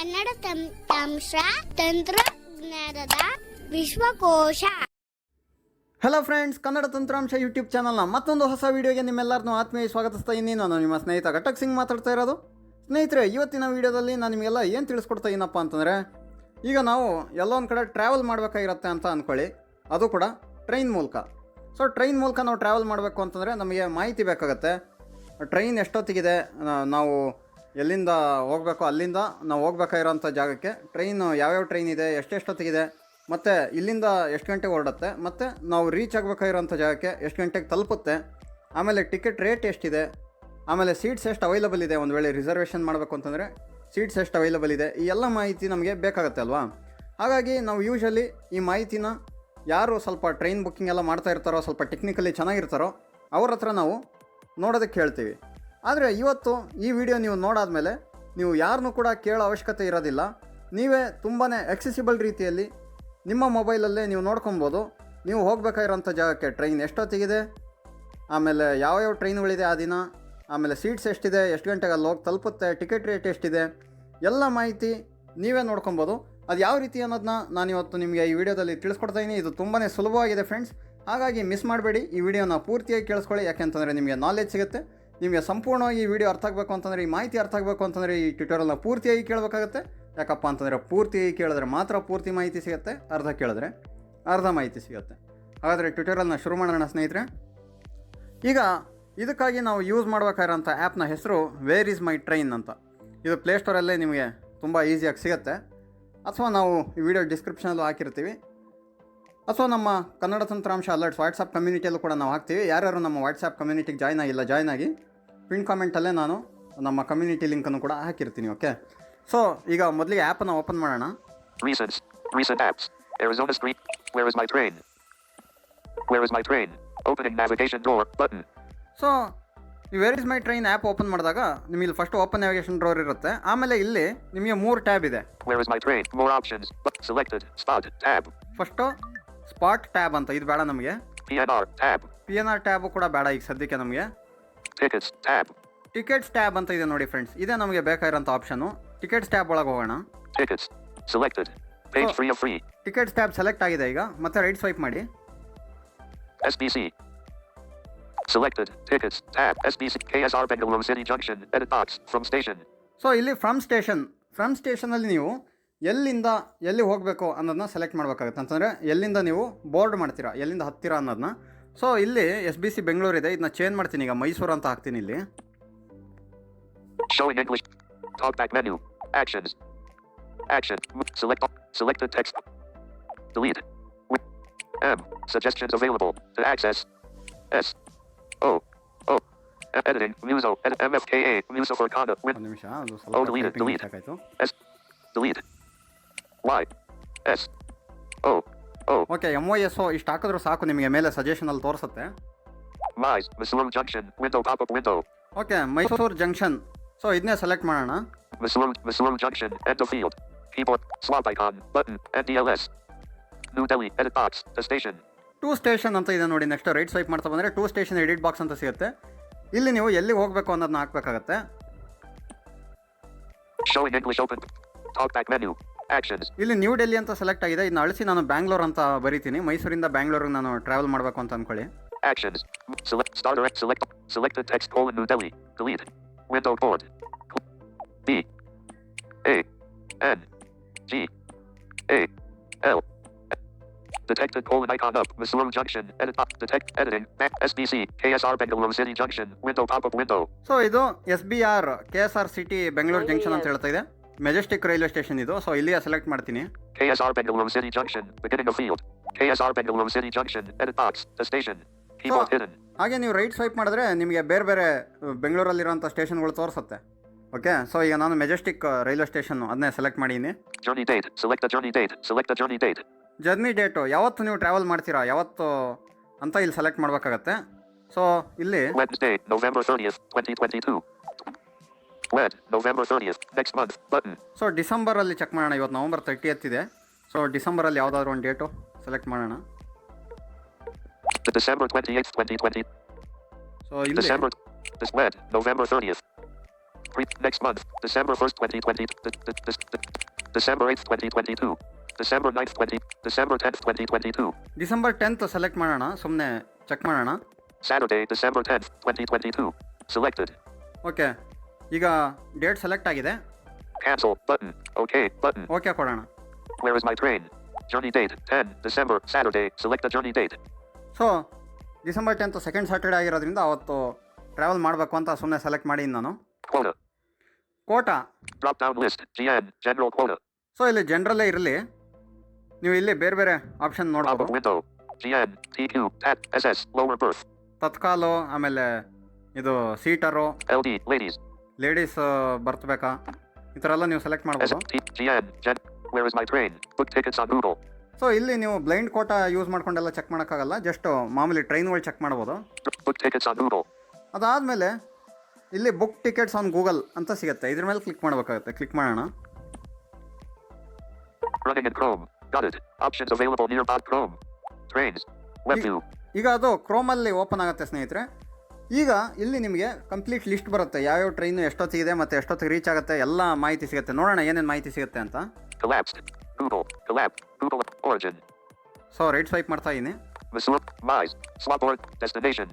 ಕನ್ನಡ ತಂತ್ರಾಂಶ ತಂತ್ರಜ್ಞಾನದ ವಿಶ್ವಕೋಶ. Hello friends, Kannada ತಂತ್ರಾಂಶ ಯೂಟ್ಯೂಬ್ ಚಾನಲ್ನ ಮತ್ತೊಂದು ಹೊಸ ವೀಡಿಯೋಗೆ ನಿಮ್ಮೆಲ್ಲರನ್ನೂ ಆತ್ಮೀಯ ಸ್ವಾಗತಿಸ್ತಾ ಇದ್ದೀನಿ. ನಾನು ನಿಮ್ಮ ಸ್ನೇಹಿತ ಘಟಕ್ ಸಿಂಗ್ ಮಾತಾಡ್ತಾ ಇರೋದು. ಸ್ನೇಹಿತರೆ, ಇವತ್ತಿನ ವೀಡಿಯೋದಲ್ಲಿ ನಾನು ನಿಮಗೆಲ್ಲ ಏನು ತಿಳಿಸ್ಕೊಡ್ತಾ ಏನಪ್ಪ ಅಂತಂದರೆ, ಈಗ ನಾವು ಎಲ್ಲೋ ಒಂದು ಕಡೆ ಟ್ರಾವೆಲ್ ಮಾಡಬೇಕಾಗಿರುತ್ತೆ ಅಂತ ಅಂದ್ಕೊಳ್ಳಿ, ಅದು ಕೂಡ ಟ್ರೈನ್ ಮೂಲಕ. ಸೊ ಟ್ರೈನ್ ಮೂಲಕ ನಾವು ಟ್ರಾವೆಲ್ ಮಾಡಬೇಕು ಅಂತಂದರೆ ನಮಗೆ ಮಾಹಿತಿ ಬೇಕಾಗುತ್ತೆ. ಟ್ರೈನ್ ಎಷ್ಟೊತ್ತಿಗಿದೆ, ನಾವು ಎಲ್ಲಿಂದ ಹೋಗಬೇಕು, ಅಲ್ಲಿಂದ ನಾವು ಹೋಗ್ಬೇಕಾಗಿರೋಂಥ ಜಾಗಕ್ಕೆ ಟ್ರೈನ್ ಯಾವ್ಯಾವ ಟ್ರೈನ್ ಇದೆ, ಎಷ್ಟೆಷ್ಟೊತ್ತಿಗಿದೆ, ಮತ್ತು ಇಲ್ಲಿಂದ ಎಷ್ಟು ಗಂಟೆಗೆ ಹೊರಡುತ್ತೆ, ಮತ್ತು ನಾವು ರೀಚ್ ಆಗಬೇಕಾಗಿರೋಂಥ ಜಾಗಕ್ಕೆ ಎಷ್ಟು ಗಂಟೆಗೆ ತಲುಪುತ್ತೆ, ಆಮೇಲೆ ಟಿಕೆಟ್ ರೇಟ್ ಎಷ್ಟಿದೆ, ಆಮೇಲೆ ಸೀಟ್ಸ್ ಎಷ್ಟು ಅವೈಲಬಲ್ ಇದೆ, ಒಂದು ವೇಳೆ ರಿಸರ್ವೇಷನ್ ಮಾಡಬೇಕು ಅಂತಂದರೆ ಸೀಟ್ಸ್ ಎಷ್ಟು ಅವೈಲಬಲ್ ಇದೆ, ಈ ಎಲ್ಲ ಮಾಹಿತಿ ನಮಗೆ ಬೇಕಾಗುತ್ತೆ ಅಲ್ವಾ. ಹಾಗಾಗಿ ನಾವು ಯೂಶಲಿ ಈ ಮಾಹಿತಿನ ಯಾರು ಸ್ವಲ್ಪ ಟ್ರೈನ್ ಬುಕ್ಕಿಂಗ್ ಎಲ್ಲ ಮಾಡ್ತಾ ಇರ್ತಾರೋ, ಸ್ವಲ್ಪ ಟೆಕ್ನಿಕಲಿ ಚೆನ್ನಾಗಿರ್ತಾರೋ ಅವ್ರ ಹತ್ರ ನಾವು ನೋಡೋದಕ್ಕೆ ಹೇಳ್ತೀವಿ. ಆದರೆ ಇವತ್ತು ಈ ವಿಡಿಯೋ ನೀವು ನೋಡಾದಮೇಲೆ ನೀವು ಯಾರನ್ನೂ ಕೂಡ ಕೇಳೋ ಅವಶ್ಯಕತೆ ಇರೋದಿಲ್ಲ. ನೀವೇ ತುಂಬಾ ಎಕ್ಸೆಸಿಬಲ್ ರೀತಿಯಲ್ಲಿ ನಿಮ್ಮ ಮೊಬೈಲಲ್ಲೇ ನೀವು ನೋಡ್ಕೊಬೋದು. ನೀವು ಹೋಗಬೇಕಾಗಿರೋಂಥ ಜಾಗಕ್ಕೆ ಟ್ರೈನ್ ಎಷ್ಟೊತ್ತಿಗಿದೆ, ಆಮೇಲೆ ಯಾವ್ಯಾವ ಟ್ರೈನ್ಗಳಿದೆ ಆ ದಿನ, ಆಮೇಲೆ ಸೀಟ್ಸ್ ಎಷ್ಟಿದೆ, ಎಷ್ಟು ಗಂಟೆಗೆ ಅಲ್ಲಿ ಹೋಗಿ ತಲುಪುತ್ತೆ, ಟಿಕೆಟ್ ರೇಟ್ ಎಷ್ಟಿದೆ, ಎಲ್ಲ ಮಾಹಿತಿ ನೀವೇ ನೋಡ್ಕೊಬೋದು. ಅದು ಯಾವ ರೀತಿ ಅನ್ನೋದನ್ನ ನಾನಿವತ್ತು ನಿಮಗೆ ಈ ವಿಡಿಯೋದಲ್ಲಿ ತಿಳಿಸ್ಕೊಡ್ತಾಯಿದ್ದೀನಿ. ಇದು ತುಂಬಾ ಸುಲಭವಾಗಿದೆ ಫ್ರೆಂಡ್ಸ್. ಹಾಗಾಗಿ ಮಿಸ್ ಮಾಡಬೇಡಿ, ಈ ವಿಡಿಯೋನ ಪೂರ್ತಿಯಾಗಿ ಕೇಳಿಸ್ಕೊಳ್ಳಿ. ಯಾಕೆಂತಂದರೆ ನಿಮಗೆ ನಾಲೆಜ್ ಸಿಗುತ್ತೆ. ನಿಮಗೆ ಸಂಪೂರ್ಣವಾಗಿ ಈ ವಿಡಿಯೋ ಅರ್ಥ ಆಗಬೇಕು ಅಂತಂದರೆ, ಈ ಮಾಹಿತಿ ಅರ್ಥ ಆಗಬೇಕು ಅಂತಂದರೆ ಈ ಟ್ಯುಟೋರಿಯಲ್ನ ಪೂರ್ತಿಯಾಗಿ ಕೇಳಬೇಕಾಗುತ್ತೆ. ಯಾಕಪ್ಪ ಅಂತಂದರೆ ಪೂರ್ತಿಯಾಗಿ ಕೇಳಿದ್ರೆ ಮಾತ್ರ ಪೂರ್ತಿ ಮಾಹಿತಿ ಸಿಗುತ್ತೆ, ಅರ್ಧ ಕೇಳಿದ್ರೆ ಅರ್ಧ ಮಾಹಿತಿ ಸಿಗುತ್ತೆ. ಹಾಗಾದರೆ ಟ್ಯುಟೋರಿಯಲ್ನ ಶುರು ಮಾಡೋಣ ಸ್ನೇಹಿತರೆ. ಈಗ ಇದಕ್ಕಾಗಿ ನಾವು ಯೂಸ್ ಮಾಡಬೇಕಾಗಿರೋಂಥ ಆ್ಯಪ್ನ ಹೆಸರು ವೇರ್ ಈಸ್ ಮೈ ಟ್ರೈನ್ ಅಂತ. ಇದು ಪ್ಲೇಸ್ಟೋರಲ್ಲೇ ನಿಮಗೆ ತುಂಬ ಈಸಿಯಾಗಿ ಸಿಗುತ್ತೆ, ಅಥವಾ ನಾವು ಈ ವಿಡಿಯೋ ಡಿಸ್ಕ್ರಿಪ್ಷನಲ್ಲೂ ಹಾಕಿರ್ತೀವಿ, ಅಥವಾ ನಮ್ಮ ಕನ್ನಡ ತಂತ್ರಾಂಶ ಅಲರ್ಟ್ಸ್ ವಾಟ್ಸಪ್ ಕಮ್ಯುನಿಟಿಯಲ್ಲೂ ಕೂಡ ನಾವು ಹಾಕ್ತೀವಿ. ಯಾರ್ಯಾರು ನಮ್ಮ ವಾಟ್ಸಪ್ ಕಮ್ಯುನಿಟಿಗೆ ಜಾಯ್ನ್ ಆಗಿಲ್ಲ, ಜಾಯ್ನ್ ಆಗಿ. ಪಿನ್ ಕಾಮೆಂಟಲ್ಲೇ ನಾನು ನಮ್ಮ ಕಮ್ಯುನಿಟಿ ಲಿಂಕನ್ನು ಕೂಡ ಹಾಕಿರ್ತೀನಿ. ಓಕೆ, ಸೊ ಈಗ ಮೊದಲಿಗೆ ಆ್ಯಪನ್ನು ಓಪನ್ ಮಾಡೋಣ. Recent apps. Arizona Street. Where is my train? Where is my train? Opening navigation door button. So ಈ where is my train app open ಮಾಡಿದಾಗ ನಿಮಗೆ ಇಲ್ಲಿ ಫಸ್ಟ್ ಓಪನ್ ನ್ಯಾವಿಗೇಷನ್ ಡೋರ್ ಇರುತ್ತೆ. ಆಮೇಲೆ ಇಲ್ಲಿ ನಿಮಗೆ 3 ಟ್ಯಾಬ್ ಇದೆ. Where is my train? More options. Selected. Spot tab. First spot tab ಅಂತ, ಇದು ಬೇಡ ನಮಗೆ. PNR tab. PNR ಟ್ಯಾಬು ಕೂಡ ಬೇಡ ಈಗ ಸದ್ಯಕ್ಕೆ ನಮಗೆ. Tickets tab. ಟಿಕೆಟ್ಸ್ ಟ್ಯಾಬ್ ಅಂತ ಇದೆ ನೋಡಿ ಫ್ರೆಂಡ್ಸ್, ಇದೇ ನಮಗೆ ಬೇಕಾಗಿರೋಂಥ ಆಪ್ಷನು. ಟಿಕೆಟ್ಸ್ ಟ್ಯಾಬ್ ಒಳಗೆ ಹೋಗೋಣ. Tickets selected. Page free of free. Tickets tab select ಆಗಿದೆ. ಈಗ ಮತ್ತೆ ರೈಟ್ ಸ್ವೈಪ್ ಮಾಡಿ. SBC selected. Tickets tab. SBC KSR Bengaluru City Junction. Edit box from station. So ಇಲ್ಲಿ ಫ್ರಮ್ ಸ್ಟೇಷನಲ್ಲಿ ನೀವು ಎಲ್ಲಿಂದ ಎಲ್ಲಿ ಹೋಗಬೇಕು ಅನ್ನೋದನ್ನ ಸೆಲೆಕ್ಟ್ ಮಾಡಬೇಕಾಗುತ್ತೆ. ಅಂತಂದರೆ ಎಲ್ಲಿಂದ ನೀವು ಬೋರ್ಡ್ ಮಾಡ್ತೀರಾ, ಎಲ್ಲಿಂದ ಹತ್ತೀರಾ ಅನ್ನೋದನ್ನ. ಸೊ ಇಲ್ಲಿ SBC ಬೆಂಗಳೂರು ಇದೆ, ಇದನ್ನ ಚೇಂಜ್ ಮಾಡ್ತೀನಿ. ಈಗ ಮೈಸೂರು ಅಂತ ಹಾಕ್ತೀನಿ ಇಲ್ಲಿ. Showing English. Talkback menu. Actions. Action. Selected text. Delete. M. Suggestions available. To access. S. O. O. Editing. Muso. MFKA. Muso for Kannada. ಒಂದು ನಿಮಿಷ, ಅದು O. Delete. ಸಾಕಾಯಿತು. S. Delete. Y. S. O. O. Okay, MOSO ಇಷ್ಟು ಹಾಕಿದ್ರು ಸಾಕು, ನಿಮಗೆ ಮೇಲೆ ಸಜೆಷನಲ್ಲಿ ತೋರಿಸುತ್ತೆ. Mysuru Junction. Window pop-up window. Okay, Mysuru junction. So ಇದನ್ನೇ ಸೆಲೆಕ್ಟ್ ಮಾಡೋಣ. Mysuru Junction. End of field. Keyboard. Swap icon. Button. NDLS. New Delhi. Edit box. The station. 2 station ಅಂತ ಇದೆ ನೋಡಿ. ನೆಕ್ಸ್ಟ್ ರೈಟ್ ಸ್ವೈಪ್ ಮಾಡ್ತಾ ಬಂದರೆ 2 ಸ್ಟೇಷನ್ ಎಡಿಟ್ ಬಾಕ್ಸ್ ಅಂತ ಸಿಗುತ್ತೆ. ಇಲ್ಲಿ ನೀವು ಎಲ್ಲಿ ಹೋಗಬೇಕು ಅನ್ನೋದನ್ನ ಹಾಕಬೇಕಾಗತ್ತೆ. Showing English open. Talkback menu. Actions. ಇಲ್ಲಿ ನ್ಯೂ ಡೆಲ್ಲಿ ಅಂತ ಸೆಲೆಕ್ಟ್ ಆಗಿದೆ. ಇದನ್ನ ಅಳಿಸಿ ನಾನು ಬ್ಯಾಂಗ್ಳೂರ್ ಅಂತ ಬರೀತೀನಿ. ಮೈಸೂರಿಂದ ಬ್ಯಾಂಗ್ಳೂರಿಗೆ ನಾನು ಟ್ರಾವೆಲ್ ಮಾಡಬೇಕು ಅಂತ ಅಂದ್ಕೊಳ್ಳಿ. Actions. Select star direct. Selected text colon New Delhi. Delete. Window board. B. A. N. G. A. L. Detected colon icon up. Mysuru Junction. Edit up. Detect editing. SBC. KSR Bengaluru City Junction. Window pop-up window. So ಇದು SBR KSR city Bengaluru junction ಅಂತ ಹೇಳ್ತಾ ಇದೆ. Majestic railway station ಇದು. So ಇಲ್ಲಿಯ select ಮಾಡ್ತೀನಿ. KSR Bengaluru City Junction. Beginning of field. KSR Bengaluru City Junction. Edit box. The station. Keyboard hidden. ಹಾಗೆ ನೀವು right swipe ಮಾಡಿದ್ರೆ ನಿಮಗೆ ಬೇರೆ ಬೇರೆ ಬೆಂಗಳೂರಲ್ಲಿರೋಂಥ ಸ್ಟೇಷನ್ಗಳು ತೋರಿಸುತ್ತೆ. ಓಕೆ, ಸೊ ಈಗ ನಾನು ಮೆಜೆಸ್ಟಿಕ್ ರೈಲ್ವೆ ಸ್ಟೇಷನ್ ಅದನ್ನೇ ಸೆಲೆಕ್ಟ್ ಮಾಡಿದ್ದೀನಿ. Journey date. Select the journey date. Select the journey date. Journey date, ಯಾವತ್ತು ನೀವು ಟ್ರಾವೆಲ್ ಮಾಡ್ತೀರಾ, ಯಾವತ್ತು ಅಂತ ಇಲ್ಲಿ ಸೆಲೆಕ್ಟ್ ಮಾಡಬೇಕಾಗತ್ತೆ. ಸೊ ಇಲ್ಲಿ Wednesday, November 30th, 2022. Wed, November 30th, next month, button. So ಡಿಸೆಂಬರಲ್ಲಿ ಚೆಕ್ ಮಾಡೋಣ. ಇವತ್ತು ನವಂಬರ್ 30th ಇದೆ. ಸೊ ಡಿಸೆಂಬರಲ್ಲಿ ಯಾವುದಾದ್ರೂ ಒಂದು ಡೇಟು ಸೆಲೆಕ್ಟ್ ಮಾಡೋಣ. December 28th, 2020. ಸೊ ಇಲ್ಲಿ This Wed, November 30th. Next month. December 1st, 2020. December 8th, 2022. December 9th, December 10th, 2022. December 10th select ಮಾಡೋಣ, ಸುಮ್ಮನೆ ಚೆಕ್ ಮಾಡೋಣ. Saturday, December 10th, 2022. Selected. Okay, ಈಗ ಡೇಟ್ ಸೆಲೆಕ್ಟ್ ಆಗಿದೆ. Cancel button. Okay button. Okay ಕೊಡೋಣ. Where is my train? Journey date 10 December Saturday. Select the journey date. So December 10th second Saturday ಆಗಿರೋದ್ರಿಂದ ಅವತ್ತು travel ಮಾಡಬೇಕು ಅಂತ ಸುಮ್ಮನೆ select ಮಾಡಿ ನಾನು. Quota. Quota. Drop down list. GN general quota. So ಇಲ್ಲಿ ಜನರಲ್ಲೇ ಇರಲಿ, ನೀವು ಇಲ್ಲಿ ಬೇರೆ ಬೇರೆ ಆಪ್ಷನ್ ನೋಡ್ಬೋದು. Pop-up window. GN TQ TAT SS lower berth. ತತ್ಕಾಲು, ಆಮೇಲೆ ಇದು ಸೀಟರು, LD ladies. ಲೇಡೀಸ್ ಬರ್ತಬೇಕಾ, ಈ ಥರ ಎಲ್ಲ ನೀವು ಸೆಲೆಕ್ಟ್ ಮಾಡ್ಬೋದು. GN Gen. Where is my train? Book tickets on Google. So ಇಲ್ಲಿ ನೀವು ಬ್ಲೈಂಡ್ ಕೋಟಾ ಯೂಸ್ ಮಾಡ್ಕೊಂಡೆಲ್ಲ ಚೆಕ್ ಮಾಡೋಕ್ಕಾಗಲ್ಲ, ಜಸ್ಟ್ ಮಾಮೂಲಿ ಟ್ರೈನ್ಗಳು ಚೆಕ್ ಮಾಡ್ಬೋದು. Book tickets on Google. ಅದಾದಮೇಲೆ ಇಲ್ಲಿ ಬುಕ್ ಟಿಕೆಟ್ಸ್ ಆನ್ ಗೂಗಲ್ ಅಂತ ಸಿಗುತ್ತೆ, ಇದ್ರ ಮೇಲೆ ಕ್ಲಿಕ್ ಮಾಡಬೇಕಾಗುತ್ತೆ. ಕ್ಲಿಕ್ ಮಾಡೋಣ. Running in Chrome. Got it. Options available nearby Chrome. Trains. Web view. ಈಗ ಅದು ಕ್ರೋಮಲ್ಲಿ ಓಪನ್ ಆಗುತ್ತೆ ಸ್ನೇಹಿತರೆ. ಈಗ ಇಲ್ಲಿ ನಿಮಗೆ ಕಂಪ್ಲೀಟ್ ಲಿಸ್ಟ್ ಬರುತ್ತೆ, ಯಾವ್ಯಾವ ಟ್ರೈನು ಎಷ್ಟೊತ್ತಿಗಿದೆ ಮತ್ತು ಎಷ್ಟೊತ್ತಿಗೆ ರೀಚ್ ಆಗುತ್ತೆ, ಎಲ್ಲ ಮಾಹಿತಿ ಸಿಗುತ್ತೆ. ನೋಡೋಣ ಏನೇನು ಮಾಹಿತಿ ಸಿಗುತ್ತೆ ಅಂತ. Collapsed. Google. Collapse. Google origin. So right swipe ಮಾಡ್ತಾ ಇದ್ದೀನಿ. Missouri. Mais. Swapboard. Destination.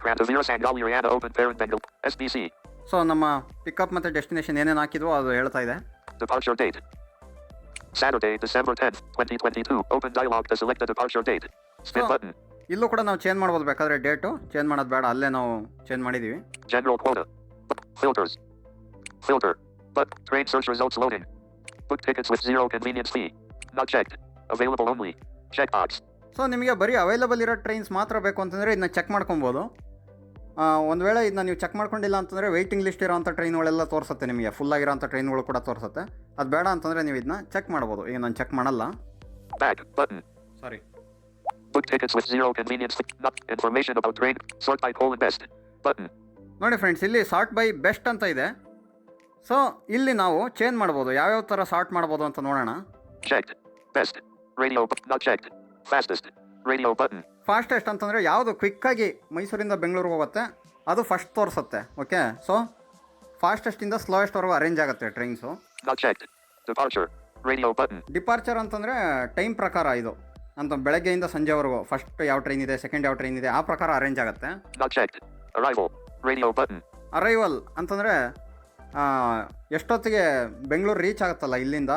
Krantavira Sangaliana Open Parent Bengal. SBC. So ನಮ್ಮ ಪಿಕಪ್ ಮತ್ತು ಡೆಸ್ಟಿನೇಷನ್ ಏನೇನು ಹಾಕಿದ್ವೋ ಅದು ಹೇಳ್ತಾ ಇದೆ. Departure date. Saturday, December 10th, 2022. Open dialog to select the departure date. Spin button. ಇಲ್ಲೂ ಕೂಡ ನಾವು ಚೇಂಜ್ ಮಾಡ್ಬೋದು, ಬೇಕಾದರೆ ಡೇಟು ಚೇಂಜ್ ಮಾಡೋದು ಬೇಡ, ಅಲ್ಲೇ ನಾವು ಚೇಂಜ್ ಮಾಡಿದ್ದೀವಿ. General quota. Filters. Filter. But train search results loading. Book tickets with zero convenience fee. Not checked. Available only. Checkbox. So ನಿಮಗೆ ಬರೀ ಅವೈಲಬಲ್ ಇರೋ ಟ್ರೈನ್ಸ್ ಮಾತ್ರ ಬೇಕು ಅಂತಂದರೆ ಇದನ್ನ ಚೆಕ್ ಮಾಡ್ಕೊಬೋದು. ಒಂದು ವೇಳೆ ಇದನ್ನ ನೀವು ಚೆಕ್ ಮಾಡ್ಕೊಂಡಿಲ್ಲ ಅಂತಂದರೆ ವೆಯ್ಟಿಂಗ್ ಲಿಸ್ಟ್ ಇರೋಂಥ ಟ್ರೈನ್ಗಳೆಲ್ಲ ತೋರಿಸುತ್ತೆ, ನಿಮಗೆ ಫುಲ್ ಆಗಿರೋಂಥ ಟ್ರೈನ್ಗಳು ಕೂಡ ತೋರಿಸುತ್ತೆ. ಅದು ಬೇಡ ಅಂತಂದರೆ ನೀವು ಇದನ್ನ ಚೆಕ್ ಮಾಡ್ಬೋದು. ಈಗ ನಾನು ಚೆಕ್ ಮಾಡಲ್ಲ. Back button. Sorry. Book tickets with zero convenience fee. Not information about train. Sort by colon best. Button. ನೋಡಿ ಫ್ರೆಂಡ್ಸ್, ಇಲ್ಲಿ ಸಾರ್ಟ್ ಬೈ ಬೆಸ್ಟ್ ಅಂತ ಇದೆ. ಸೊ ಇಲ್ಲಿ ನಾವು ಚೇಂಜ್ ಮಾಡ್ಬೋದು, ಯಾವ್ಯಾವ ಥರ ಸಾರ್ಟ್ ಮಾಡ್ಬೋದು ಅಂತ ನೋಡೋಣ. Checked. Best. Radio. Not checked. Fastest. Radio button. Fastest ಅಂತಂದರೆ ಯಾವುದು ಕ್ವಿಕ್ಕಾಗಿ ಮೈಸೂರಿಂದ ಬೆಂಗಳೂರಿಗೆ ಹೋಗುತ್ತೆ ಅದು ಫಸ್ಟ್ ತೋರಿಸುತ್ತೆ. ಓಕೆ, ಸೊ ಫಾಸ್ಟೆಸ್ಟಿಂದ ಸ್ಲೋಯೆಸ್ಟ್ವರೆಗೂ ಅರೇಂಜ್ ಆಗುತ್ತೆ trains. Not checked. Departure. Radio button. Departure ಅಂತಂದರೆ ಟೈಮ್ ಪ್ರಕಾರ ಇದು ಅಂತ, ಬೆಳಗ್ಗೆಯಿಂದ ಸಂಜೆವರೆಗೂ ಫಸ್ಟ್ ಯಾವ ಟ್ರೈನ್ ಇದೆ, ಸೆಕೆಂಡ್ ಯಾವ ಟ್ರೈನ್ ಇದೆ, ಆ ಪ್ರಕಾರ ಅರೇಂಜ್ ಆಗುತ್ತೆ. Not checked. Arrival. Radio button. Arrival ಅಂತಂದರೆ ಎಷ್ಟೊತ್ತಿಗೆ ಬೆಂಗಳೂರು ರೀಚ್ ಆಗುತ್ತಲ್ಲ ಇಲ್ಲಿಂದ,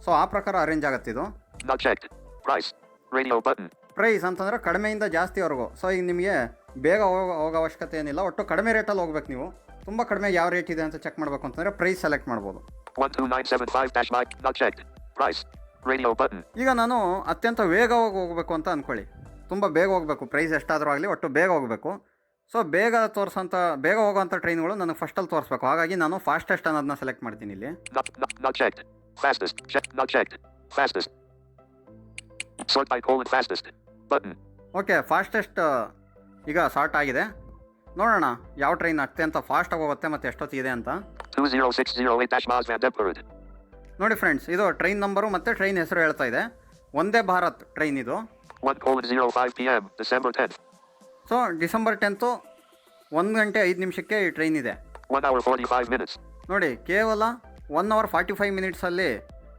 ಸೊ ಆ ಪ್ರಕಾರ ಅರೇಂಜ್ ಆಗುತ್ತೆ ಇದು. Not checked. Price. Radio button. Price ಅಂತಂದರೆ ಕಡಿಮೆಯಿಂದ ಜಾಸ್ತಿವರೆಗೂ. ಸೊ ಈಗ ನಿಮಗೆ ಬೇಗ ಹೋಗೋ ಅವಶ್ಯಕತೆ ಏನಿಲ್ಲ, ಒಟ್ಟು ಕಡಿಮೆ ರೇಟಲ್ಲಿ ಹೋಗ್ಬೇಕು ನೀವು. ತುಂಬ ಕಡಿಮೆ ಯಾವ ರೇಟ್ ಇದೆ ಅಂತ ಚೆಕ್ ಮಾಡಬೇಕು ಅಂತಂದರೆ ಪ್ರೈಸ್ ಸೆಲೆಕ್ಟ್ ಮಾಡ್ಬೋದು. 12975-9. Not checked. Price. Radio button. ಈಗ ನಾನು ಅತ್ಯಂತ ವೇಗವಾಗಿ ಹೋಗಬೇಕು ಅಂತ ಅಂದ್ಕೊಳ್ಳಿ, ತುಂಬ ಬೇಗ ಹೋಗಬೇಕು, ಪ್ರೈಸ್ ಎಷ್ಟಾದರೂ ಆಗಲಿ ಒಟ್ಟು ಬೇಗ ಹೋಗಬೇಕು. ಸೊ ಬೇಗ ಹೋಗೋವಂಥ ಟ್ರೈನ್ಗಳು ನನಗೆ ಫಸ್ಟಲ್ಲಿ ತೋರಿಸ್ಬೇಕು, ಹಾಗಾಗಿ ನಾನು ಫಾಸ್ಟೆಸ್ಟ್ ಅನ್ನೋದನ್ನ ಸೆಲೆಕ್ಟ್ ಮಾಡ್ತೀನಿ ಇಲ್ಲಿ. Not checked. Fastest. Not checked. Fastest. Sort by colon fastest. Button. Okay, fastest ಈಗ ಸಾರ್ಟ್ ಆಗಿದೆ. ನೋಡೋಣ ಯಾವ ಟ್ರೈನ್ ಅತ್ಯಂತ ಫಾಸ್ಟಾಗಿ ಹೋಗುತ್ತೆ ಮತ್ತು ಎಷ್ಟೊತ್ತಿದೆ ಅಂತ. 20608-Maz Van Depperud. ನೋಡಿ ಫ್ರೆಂಡ್ಸ್, ಇದು ಟ್ರೈನ್ ನಂಬರು ಮತ್ತು ಟ್ರೈನ್ ಹೆಸರು ಹೇಳ್ತಾ ಇದೆ. ವಂದೇ ಭಾರತ್ ಟ್ರೈನ್ ಇದು. 1:05 p.m. December 10th. So December 10th 1 ಗಂಟೆ 5 ನಿಮಿಷಕ್ಕೆ ಈ ಟ್ರೈನ್ ಇದೆ. 1 hour 45 minutes. ನೋಡಿ, ಕೇವಲ 1 hour 45 minutesಲ್ಲಿ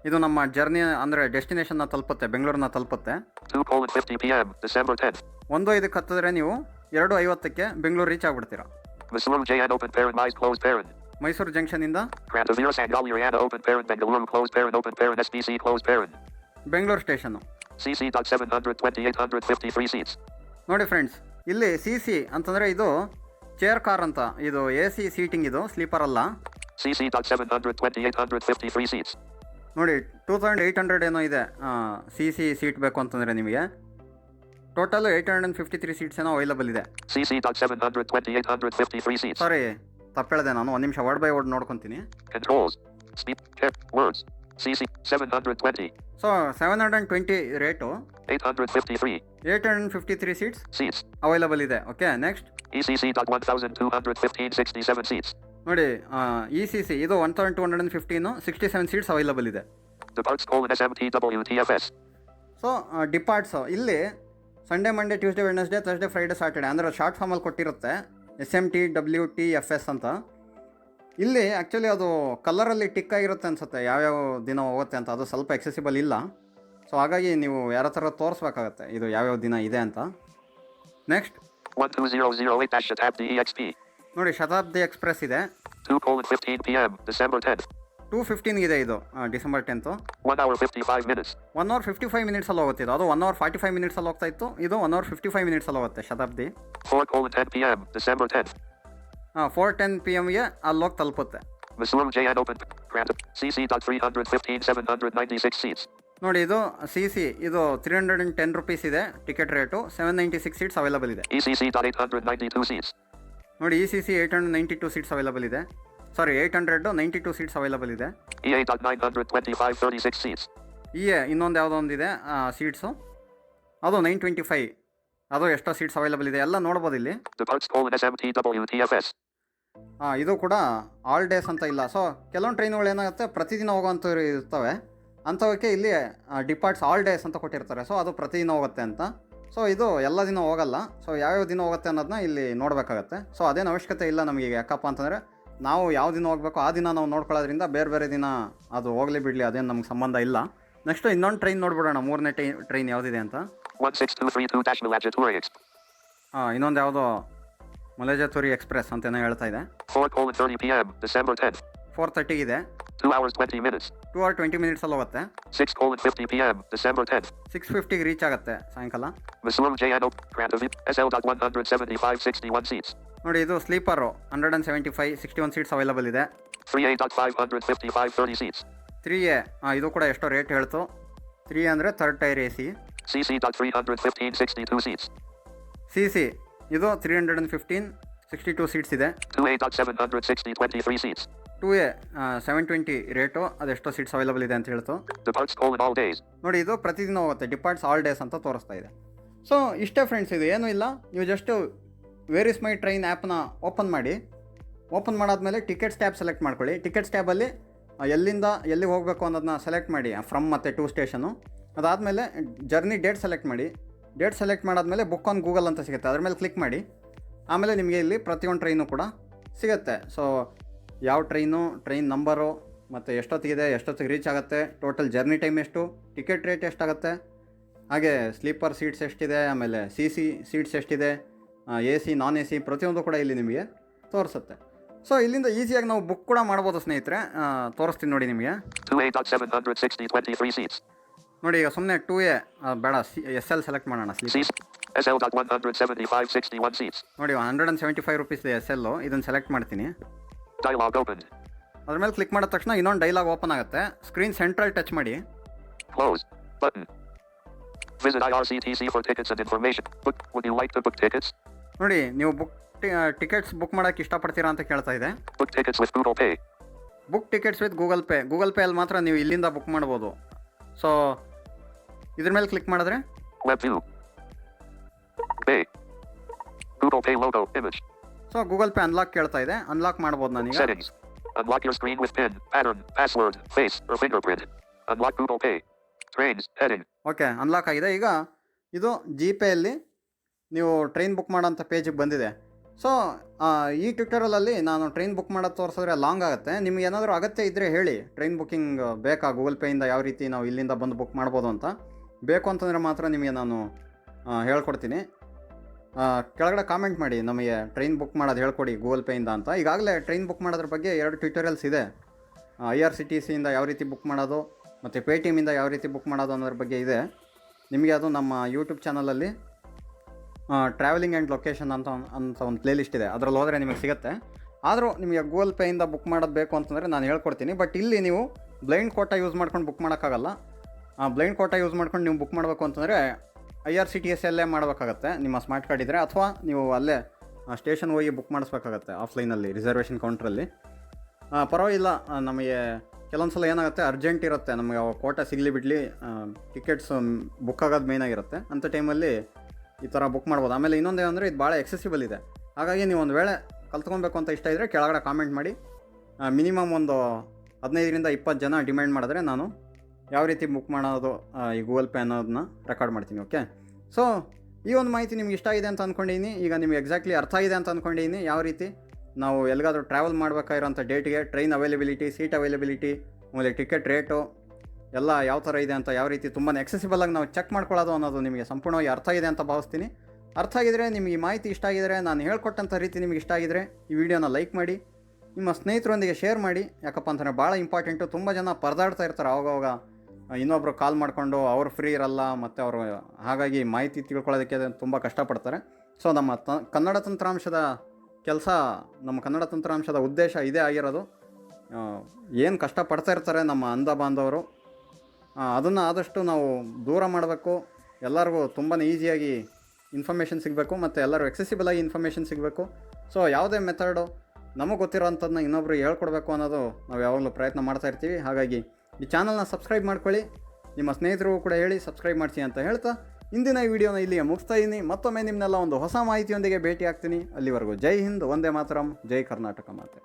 ಇದು ನಮ್ಮ ಜರ್ನಿ ಅಂದರೆ ಡೆಸ್ಟಿನೇಷನ್ನ ತಲುಪುತ್ತೆ, ಬೆಂಗಳೂರನ್ನ ತಲುಪುತ್ತೆ. 2:50 p.m. December 10th. 1:05 ಹತ್ತಿದ್ರೆ ನೀವು 2:50 ಬೆಂಗಳೂರು ರೀಚ್ ಆಗ್ಬಿಡ್ತೀರಾ. Mysuru JN open parent Mais closed parent. Mysuru ಜಂಕ್ಷನಿಂದ Krantavira Sangaliana open parent Bengaluru closed parent open parent SBC closed parent. Bengaluru station. CC.720-853 seats. ನೋಡಿ ಫ್ರೆಂಡ್ಸ್, ಇಲ್ಲಿ CC ಅಂತಂದರೆ ಇದು ಚೇರ್ ಕಾರ್ ಅಂತ, ಇದು AC ಸೀಟಿಂಗ್, ಇದು ಸ್ಲೀಪರ್ ಅಲ್ಲ. CC.720-853 seats. ನೋಡಿ 2800 ಏನೋ ಇದೆ CC ಸೀಟ್ ಬೇಕು ಅಂತಂದರೆ ನಿಮಗೆ. ಟೋಟಲ್ 853 ಸೀಟ್ಸ್ ಏನೋ ಅವೈಲಬಲ್ ಇದೆ. CC.720-853 seats. ಸಾರಿ, ತಪ್ಪೇಳಿದೆ ನಾನು, ಒಂದು ನಿಮಿಷ ವರ್ಡ್ ಬೈ ವರ್ಡ್ ನೋಡ್ಕೊತೀನಿ. Controls. Speak. Words. CC 720. So 720 rate. 853 seats available ಇದೆ. Okay, next ECC.1215 seats. ನೋಡಿ, ECC ಇದು 1215 67 ಸೀಟ್ಸ್ ಅವೈಲಬಲ್ ಇದೆ. Departs SMTWTFS. ಸೊ ಡಿಪಾರ್ಟ್ಸು ಇಲ್ಲಿ Sunday, Monday, Tuesday, Wednesday, Thursday, Friday, Saturday ಅಂದರೆ ಶಾರ್ಟ್ ಫಾರ್ಮಲ್ಲಿ ಕೊಟ್ಟಿರುತ್ತೆ SMTWTFS ಅಂತ. ಇಲ್ಲಿ ಆ್ಯಕ್ಚುಲಿ ಅದು ಕಲರಲ್ಲಿ ಟಿಕ್ ಆಗಿರುತ್ತೆ ಅನಿಸುತ್ತೆ ಯಾವ್ಯಾವ ದಿನ ಹೋಗುತ್ತೆ ಅಂತ, ಅದು ಸ್ವಲ್ಪ ಎಕ್ಸೆಸಿಬಲ್ ಇಲ್ಲ. ಸೊ ಹಾಗಾಗಿ ನೀವು ಯಾರ ಥರ ತೋರಿಸ್ಬೇಕಾಗತ್ತೆ ಇದು ಯಾವ್ಯಾವ ದಿನ ಇದೆ ಅಂತ. Next 12008 Shatabdi EXP. ನೋಡಿ ಶತಾಬ್ದಿ ಎಕ್ಸ್ಪ್ರೆಸ್ ಇದೆ. 2:15 p.m. December 10th. 2:15 ಇದೆ ಇದು December 10th. 1 hour 55 minutes. 1 hour 55 ಮಿನಿಟ್ಸಲ್ಲಿ ಹೋಗುತ್ತೆ ಇದು. ಅದು 1 hour 45 ಮಿನಿಟ್ಸಲ್ಲಿ ಹೋಗ್ತಾ ಇತ್ತು, ಇದು 1 hour 55 ಮಿನಿಟ್ಸಲ್ಲಿ ಹೋಗುತ್ತೆ ಶತಾಬ್ದಿ. 4:10 p.m. December 10th. 4:10 p.m.ಗೆ ಅಲ್ಲಿ ಹೋಗಿ ತಲುಪುತ್ತೆ. Missouri JN Open. Granted. CC.315 796 seats. ನೋಡಿ ಇದು CC ಇದು 310 rupees ಇದೆ ಟಿಕೆಟ್ ರೇಟು. 796 ಸೀಟ್ಸ್ ಅವೈಲಬಲ್ ಇದೆ. ECC.892 seats. ನೋಡಿ ECC 892 ಸೀಟ್ಸ್ ಅವೈಲಬಲ್ ಇದೆ. ಸಾರಿ 892 ಸೀಟ್ಸ್ ಅವೈಲಬಲ್ ಇದೆ. EA.925 36 seats. ಇನ್ನೊಂದು ಯಾವುದೋ ಒಂದಿದೆ ಸೀಟ್ಸು, ಅದು 925, ಅದು ಎಷ್ಟೋ ಸೀಟ್ಸ್ ಅವೈಲಬಲ್ ಇದೆ ಎಲ್ಲ ನೋಡ್ಬೋದು ಇಲ್ಲಿ. SMTWTFS. ಇದು ಕೂಡ ಆಲ್ ಡೇಸ್ ಅಂತ ಇಲ್ಲ. ಸೊ ಕೆಲವೊಂದು ಟ್ರೈನ್ಗಳು ಏನಾಗುತ್ತೆ ಪ್ರತಿದಿನ ಹೋಗೋವಂಥವ್ರು ಇರ್ತವೆ, ಅಂಥವಕ್ಕೆ ಇಲ್ಲಿ ಡಿಪಾರ್ಟ್ಸ್ ಆಲ್ ಡೇಸ್ ಅಂತ ಕೊಟ್ಟಿರ್ತಾರೆ. ಸೊ ಅದು ಪ್ರತಿದಿನ ಹೋಗುತ್ತೆ ಅಂತ. ಸೊ ಇದು ಎಲ್ಲ ದಿನ ಹೋಗಲ್ಲ. ಸೊ ಯಾವ್ಯಾವ ದಿನ ಹೋಗುತ್ತೆ ಅನ್ನೋದನ್ನ ಇಲ್ಲಿ ನೋಡಬೇಕಾಗತ್ತೆ. ಸೊ ಅದೇನು ಅವಶ್ಯಕತೆ ಇಲ್ಲ ನಮಗೆ. ಯಾಕಪ್ಪ ಅಂತಂದರೆ ನಾವು ಯಾವ ದಿನ ಹೋಗಬೇಕು ಆ ದಿನ ನಾವು ನೋಡ್ಕೊಳ್ಳೋದ್ರಿಂದ ಬೇರೆ ಬೇರೆ ದಿನ ಅದು ಹೋಗಲಿ ಬಿಡಲಿ ಅದೇನು ನಮ್ಗೆ ಸಂಬಂಧ ಇಲ್ಲ. ನೆಕ್ಸ್ಟು ಇನ್ನೊಂದು ಟ್ರೈನ್ ನೋಡ್ಬಿಡೋಣ, ಮೂರನೇ ಟ್ರೈನ್ ಯಾವುದಿದೆ ಅಂತ. 16232 ಇನ್ನೊಂದು ಯಾವುದೋ ಮಲೇಜಾತುರಿ ಎಕ್ಸ್ಪ್ರೆಸ್ ಅಂತೇನೋ ಹೇಳ್ತಾ ಇದೆ. 4:30 p.m. December 10th. 4:30 ಇದೆ. 2 hours 20 minutes. 2 hour 20 ಮಿನಿಟ್ಸಲ್ಲಿ ಹೋಗುತ್ತೆ. 6:50 p.m. December 10th. 6:50ಗೆ ರೀಚ್ ಆಗುತ್ತೆ ಸಾಯಂಕಾಲ. Missouri JN Open. Granted. SL.175 61 seats. ನೋಡಿ ಇದು ಸ್ಲೀಪರು 175 61 ಸೀಟ್ಸ್ ಅವೈಲಬಲ್ ಇದೆ. 3A.555 30 seats. 3A ಇದು ಕೂಡ ಎಷ್ಟೋ ರೇಟ್ ಹೇಳ್ತು. 3A ಅಂದರೆ third tyre AC. CC.315 62 seats. CC ಇದು 315 62 ಸೀಟ್ಸ್ ಇದೆ. 2A.760 23 seats. 2A 720 ರೇಟು, ಅದೆಷ್ಟೋ ಸೀಟ್ಸ್ ಅವೈಲಬಲ್ ಇದೆ ಅಂತ ಹೇಳ್ತು. Departs all days. ನೋಡಿ ಇದು ಪ್ರತಿದಿನ ಹೋಗುತ್ತೆ, ಡಿಪಾರ್ಟ್ಸ್ ಆಲ್ ಡೇಸ್ ಅಂತ ತೋರಿಸ್ತಾ ಇದೆ. ಸೊ ಇಷ್ಟೇ ಫ್ರೆಂಡ್ಸ್, ಇದು ಏನೂ ಇಲ್ಲ. ನೀವು just wear is my train ಆ್ಯಪ್ನ ಓಪನ್ ಮಾಡಿ. ಓಪನ್ ಮಾಡಾದ್ಮೇಲೆ ಟಿಕೆಟ್ಸ್ ಟ್ಯಾಬ್ ಸೆಲೆಕ್ಟ್ ಮಾಡ್ಕೊಳ್ಳಿ. ಟಿಕೆಟ್ಸ್ ಟ್ಯಾಬಲ್ಲಿ ಎಲ್ಲಿಂದ ಎಲ್ಲಿಗೆ ಹೋಗಬೇಕು ಅನ್ನೋದನ್ನ ಸೆಲೆಕ್ಟ್ ಮಾಡಿ, ಫ್ರಮ್ ಮತ್ತು ಟು ಸ್ಟೇಷನು. ಅದಾದಮೇಲೆ ಜರ್ನಿ ಡೇಟ್ ಸೆಲೆಕ್ಟ್ ಮಾಡಿ. ಡೇಟ್ ಸೆಲೆಕ್ಟ್ ಮಾಡಾದ್ಮೇಲೆ ಬುಕ್ ಆನ್ ಗೂಗಲ್ ಅಂತ ಸಿಗುತ್ತೆ, ಅದ್ರ ಮೇಲೆ ಕ್ಲಿಕ್ ಮಾಡಿ. ಆಮೇಲೆ ನಿಮಗೆ ಇಲ್ಲಿ ಪ್ರತಿಯೊಂದು ಟ್ರೈನು ಕೂಡ ಸಿಗುತ್ತೆ. ಸೊ ಯಾವ ಟ್ರೈನ್ ನಂಬರು ಮತ್ತು ಎಷ್ಟೊತ್ತಿಗಿದೆ, ಎಷ್ಟೊತ್ತಿಗೆ ರೀಚ್ ಆಗುತ್ತೆ, ಟೋಟಲ್ ಜರ್ನಿ ಟೈಮ್ ಎಷ್ಟು, ಟಿಕೆಟ್ ರೇಟ್ ಎಷ್ಟಾಗುತ್ತೆ, ಹಾಗೆ ಸ್ಲೀಪರ್ ಸೀಟ್ಸ್ ಎಷ್ಟಿದೆ, ಆಮೇಲೆ CC ಸೀಟ್ಸ್ ಎಷ್ಟಿದೆ, AC ನಾನ್ AC ಪ್ರತಿಯೊಂದು ಕೂಡ ಇಲ್ಲಿ ನಿಮಗೆ ತೋರಿಸುತ್ತೆ. ಸೊ ಇಲ್ಲಿಂದ ಈಸಿಯಾಗಿ ನಾವು ಬುಕ್ ಕೂಡ ಮಾಡ್ಬೋದು ಸ್ನೇಹಿತರೆ. ತೋರಿಸ್ತೀನಿ ನೋಡಿ ನಿಮಗೆ. 2A.760 23 seats. ನೋಡಿ ಈಗ ಸುಮ್ಮನೆ 2A ಬೇಡ, SL ಸೆಲೆಕ್ಟ್ ಮಾಡೋಣ. SL.175 61 seats. ನೋಡಿ 175 rupees ಇದೆ SL, ಇದನ್ನು ಸೆಲೆಕ್ಟ್ ಮಾಡ್ತೀನಿ. Dialog opened. ಅದ್ರ ಮೇಲೆ ಕ್ಲಿಕ್ ಮಾಡಿದ ತಕ್ಷಣ ಇನ್ನೊಂದು ಡೈಲಾಗ್ ಓಪನ್ ಆಗುತ್ತೆ. ಸ್ಕ್ರೀನ್ ಸೆಂಟ್ರಲ್ ಟಚ್ ಮಾಡಿ. Close button. Visit IRCTC for tickets and information. Would you like to book tickets? ನೋಡಿ ನೀವು ಟಿಕೆಟ್ಸ್ ಬುಕ್ ಮಾಡೋಕ್ಕೆ ಇಷ್ಟಪಡ್ತೀರಾ ಅಂತ ಕೇಳ್ತಾ ಇದೆ. Book tickets with Google Pay. Book tickets with Google pay ಅಲ್ಲಿ ಮಾತ್ರ ನೀವು ಇಲ್ಲಿಂದ ಬುಕ್ ಮಾಡ್ಬೋದು. ಸೊ ಇದ್ರ ಮೇಲೆ ಕ್ಲಿಕ್ ಮಾಡಿದ್ರೆ Web view. Pay. Google Pay logo image. So Google pay unlock ಕೇಳ್ತಾ ಇದೆ. ಅನ್ಲಾಕ್ ಮಾಡ್ಬೋದು ನಾನೀಗ. Settings. Unlock your screen with PIN, pattern, password, face or fingerprint. Unlock Google Pay. Trains heading. Okay, unlock ಆಗಿದೆ. ಈಗ ಇದು GPayಯಲ್ಲಿ ನೀವು train book ಮಾಡೋಂಥ ಪೇಜಿಗೆ ಬಂದಿದೆ. ಸೊ ಈ ಟ್ಯುಟೋರಿಯಲಲ್ಲಿ ನಾನು ಟ್ರೈನ್ ಬುಕ್ ಮಾಡೋದು ತೋರಿಸಿದ್ರೆ ಲಾಂಗ್ ಆಗುತ್ತೆ. ನಿಮ್ಗೆ ಏನಾದರೂ ಅಗತ್ಯ ಇದ್ದರೆ ಹೇಳಿ, ಟ್ರೈನ್ ಬುಕ್ಕಿಂಗ್ ಬೇಕಾ, ಗೂಗಲ್ ಪೇಯಿಂದ ಯಾವ ರೀತಿ ನಾವು ಇಲ್ಲಿಂದ ಬಂದು ಬುಕ್ ಮಾಡ್ಬೋದು ಅಂತ. ಬೇಕು ಅಂತಂದರೆ ಮಾತ್ರ ನಿಮಗೆ ನಾನು ಹೇಳ್ಕೊಡ್ತೀನಿ. ಕೆಳಗಡೆ ಕಾಮೆಂಟ್ ಮಾಡಿ, ನಮಗೆ ಟ್ರೈನ್ ಬುಕ್ ಮಾಡೋದು ಹೇಳ್ಕೊಡಿ ಗೂಗಲ್ ಪೇಯಿಂದ ಅಂತ. ಈಗಾಗಲೇ ಟ್ರೈನ್ ಬುಕ್ ಮಾಡೋದ್ರ ಬಗ್ಗೆ 2 ಟ್ಯುಟೋರಿಯಲ್ಸ್ ಇದೆ. IRCTCಯಿಂದ ಯಾವ ರೀತಿ ಬುಕ್ ಮಾಡೋದು ಮತ್ತು ಪೇಟಿಎಮ್ಮಿಂದ ಯಾವ ರೀತಿ ಬುಕ್ ಮಾಡೋದು ಅನ್ನೋದ್ರ ಬಗ್ಗೆ ಇದೆ. ನಿಮಗೆ ಅದು ನಮ್ಮ ಯೂಟ್ಯೂಬ್ ಚಾನಲಲ್ಲಿ ಟ್ರಾವೆಲಿಂಗ್ ಆ್ಯಂಡ್ ಲೊಕೇಶನ್ ಅಂತ ಒಂದು ಪ್ಲೇಲಿಸ್ಟ್ ಇದೆ, ಅದರಲ್ಲಿ ಹೋದರೆ ನಿಮಗೆ ಸಿಗುತ್ತೆ. ಆದರೂ ನಿಮಗೆ ಗೂಗಲ್ ಪೇಯಿಂದ ಬುಕ್ ಮಾಡೋದು ಬೇಕು ಅಂತಂದರೆ ನಾನು ಹೇಳ್ಕೊಡ್ತೀನಿ. ಬಟ್ ಇಲ್ಲಿ ನೀವು ಬ್ಲೈಂಡ್ ಕೋಟಾ ಯೂಸ್ ಮಾಡ್ಕೊಂಡು ಬುಕ್ ಮಾಡೋಕ್ಕಾಗಲ್ಲ. ಬ್ಲೈಂಡ್ ಕೋಟಾ ಯೂಸ್ ಮಾಡ್ಕೊಂಡು ನೀವು ಬುಕ್ ಮಾಡಬೇಕು ಅಂತಂದರೆ IRCTCಯಲ್ಲೇ ಮಾಡಬೇಕಾಗತ್ತೆ ನಿಮ್ಮ ಸ್ಮಾರ್ಟ್ ಕಾರ್ಡ್ ಇದ್ದರೆ, ಅಥವಾ ನೀವು ಅಲ್ಲೇ ಸ್ಟೇಷನ್ ಹೋಗಿ ಬುಕ್ ಮಾಡಿಸ್ಬೇಕಾಗತ್ತೆ ಆಫ್ಲೈನಲ್ಲಿ ರಿಸರ್ವೇಷನ್ ಕೌಂಟ್ರಲ್ಲಿ. ಪರವಾಗಿಲ್ಲ, ನಮಗೆ ಕೆಲವೊಂದು ಸಲ ಏನಾಗುತ್ತೆ, ಅರ್ಜೆಂಟ್ ಇರುತ್ತೆ, ನಮಗೆ ಕೋಟಾ ಸಿಗಲಿ ಬಿಡಲಿ, ಟಿಕೆಟ್ಸ್ ಬುಕ್ ಆಗೋದು ಮೇಯ್ನಾಗಿರುತ್ತೆ. ಅಂಥ ಟೈಮಲ್ಲಿ ಈ ಥರ ಬುಕ್ ಮಾಡ್ಬೋದು. ಆಮೇಲೆ ಇನ್ನೊಂದು ಏನಂದರೆ ಇದು ಭಾಳ ಎಕ್ಸೆಸಿಬಲ್ ಇದೆ. ಹಾಗಾಗಿ ನೀವು ಒಂದು ವೇಳೆ ಕಲ್ತ್ಕೊಬೇಕು ಅಂತ ಇಷ್ಟ ಇದ್ದರೆ ಕೆಳಗಡೆ ಕಾಮೆಂಟ್ ಮಾಡಿ. ಮಿನಿಮಮ್ ಒಂದು 15ರಿಂದ 20 ಜನ ಡಿಮ್ಯಾಂಡ್ ಮಾಡಿದ್ರೆ ನಾನು ಯಾವ ರೀತಿ ಬುಕ್ ಮಾಡೋದು ಈ ಗೂಗಲ್ ಪೇ ಅನ್ನೋದನ್ನ ರೆಕಾರ್ಡ್ ಮಾಡ್ತೀನಿ. ಓಕೆ, ಸೊ ಈ ಒಂದು ಮಾಹಿತಿ ನಿಮ್ಗೆ ಇಷ್ಟ ಆಗಿದೆ ಅಂತ ಅಂದ್ಕೊಂಡಿದ್ದೀನಿ. ಈಗ ನಿಮ್ಗೆ ಎಕ್ಸಾಕ್ಟ್ಲಿ ಅರ್ಥ ಆಗಿದೆ ಅಂತ ಅಂದ್ಕೊಂಡಿದ್ದೀನಿ ಯಾವ ರೀತಿ ನಾವು ಎಲ್ಲಿಗಾದ್ರೂ ಟ್ರಾವೆಲ್ ಮಾಡಬೇಕಾಗಿರೋಂಥ ಡೇಟಿಗೆ ಟ್ರೈನ್ ಅವೈಲಬಿಲಿಟಿ, ಸೀಟ್ ಅವೈಲಬಿಲಿಟಿ, ಆಮೇಲೆ ಟಿಕೆಟ್ ರೇಟು ಎಲ್ಲ ಯಾವ ಥರ ಇದೆ ಅಂತ ಯಾವ ರೀತಿ ತುಂಬಾ ಆಗಿ ನಾವು ಚೆಕ್ ಮಾಡ್ಕೊಳ್ಳೋದು ಅನ್ನೋದು ನಿಮಗೆ ಸಂಪೂರ್ಣವಾಗಿ ಅರ್ಥ ಆಗಿದೆ ಅಂತ ಭಾವಿಸ್ತೀನಿ. ಅರ್ಥ ಆಗಿದರೆ, ನಿಮಗೆ ಈ ಮಾಹಿತಿ ಇಷ್ಟ ಆಗಿದರೆ, ನಾನು ಹೇಳ್ಕೊಟ್ಟಂಥ ರೀತಿ ನಿಮಗೆ ಇಷ್ಟ ಆಗಿದರೆ ಈ ವಿಡಿಯೋನ ಲೈಕ್ ಮಾಡಿ, ನಿಮ್ಮ ಸ್ನೇಹಿತರೊಂದಿಗೆ ಶೇರ್ ಮಾಡಿ. ಯಾಕಪ್ಪ ಅಂತಂದರೆ ಭಾಳ ಇಂಪಾರ್ಟೆಂಟು. ತುಂಬ ಜನ ಪರದಾಡ್ತಾ ಇರ್ತಾರೆ ಆವಾಗ ಇನ್ನೊಬ್ಬರು ಕಾಲ್ ಮಾಡಿಕೊಂಡು ಅವ್ರು ಫ್ರೀ ಇರಲ್ಲ, ಮತ್ತು ಅವರು ಹಾಗಾಗಿ ಮಾಹಿತಿ ತಿಳ್ಕೊಳ್ಳೋದಕ್ಕೆ ತುಂಬ ಕಷ್ಟಪಡ್ತಾರೆ. ಸೊ ನಮ್ಮ ಕನ್ನಡ ತಂತ್ರಾಂಶದ ಕೆಲಸ, ನಮ್ಮ ಕನ್ನಡ ತಂತ್ರಾಂಶದ ಉದ್ದೇಶ ಇದೇ ಆಗಿರೋದು. ಏನು ಕಷ್ಟಪಡ್ತಾ ಇರ್ತಾರೆ ನಮ್ಮ ಅಂಧ ಬಾಂಧವರು, ಅದನ್ನು ಆದಷ್ಟು ನಾವು ದೂರ ಮಾಡಬೇಕು. ಎಲ್ಲರಿಗೂ ತುಂಬಾ ಈಸಿಯಾಗಿ ಇನ್ಫಾರ್ಮೇಷನ್ ಸಿಗಬೇಕು, ಮತ್ತು ಎಲ್ಲರೂ ಆಗಿ ಇನ್ಫಾರ್ಮೇಷನ್ ಸಿಗಬೇಕು. ಸೊ ಯಾವುದೇ ಮೆಥಡು ನಮಗೆ ಗೊತ್ತಿರೋವಂಥದ್ದನ್ನ ಇನ್ನೊಬ್ರಿಗೆ ಹೇಳ್ಕೊಡ್ಬೇಕು ಅನ್ನೋದು ನಾವು ಯಾವಾಗಲೂ ಪ್ರಯತ್ನ ಮಾಡ್ತಾ ಇರ್ತೀವಿ. ಹಾಗಾಗಿ ಈ ಚಾನಲ್ನ ಸಬ್ಸ್ಕ್ರೈಬ್ ಮಾಡ್ಕೊಳ್ಳಿ, ನಿಮ್ಮ ಸ್ನೇಹಿತರಿಗೂ ಕೂಡ ಹೇಳಿ ಸಬ್ಸ್ಕ್ರೈಬ್ ಮಾಡಿಸಿ ಅಂತ ಹೇಳ್ತಾ ಇಂದಿನ ಈ ವಿಡಿಯೋನ ಇಲ್ಲಿಗೆ ಮುಗಿಸ್ತಾ ಇದ್ದೀನಿ. ಮತ್ತೊಮ್ಮೆ ನಿಮ್ಮನ್ನೆಲ್ಲ ಒಂದು ಹೊಸ ಮಾಹಿತಿಯೊಂದಿಗೆ ಭೇಟಿ ಆಗ್ತೀನಿ. ಅಲ್ಲಿವರೆಗೂ ಜೈ ಹಿಂದ್, ವಂದೇ ಮಾತರಂ, ಜೈ ಕರ್ನಾಟಕ ಮಾತೆ.